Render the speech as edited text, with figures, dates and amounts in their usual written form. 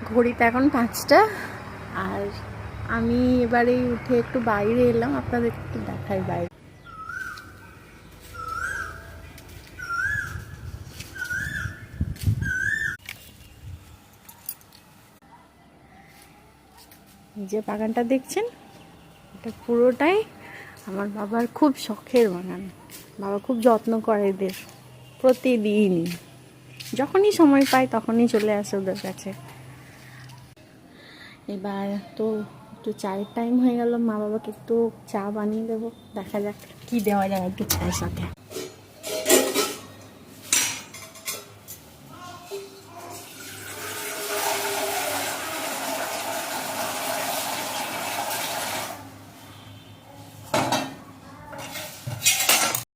ঘড়িতে এখন 5টা, আর আমি এবারে উঠে একটু বাইরে এলাম, আপনাদের একটু দেখাই বাইরে। এই যে বাগানটা দেখছেন, এটা পুরোটাই আমার বাবার খুব শখের বাগান। বাবা খুব যত্ন করে এদের, প্রতিদিন যখনই সময় পায় তখনই চলে আসে ওদের কাছে। এবার তো একটু চায়ের টাইম হয়ে গেল, মা বাবাকে একটু চা বানিয়ে দেবো, দেখা যাক কি দেওয়া যায় একটু চায়ের সাথে।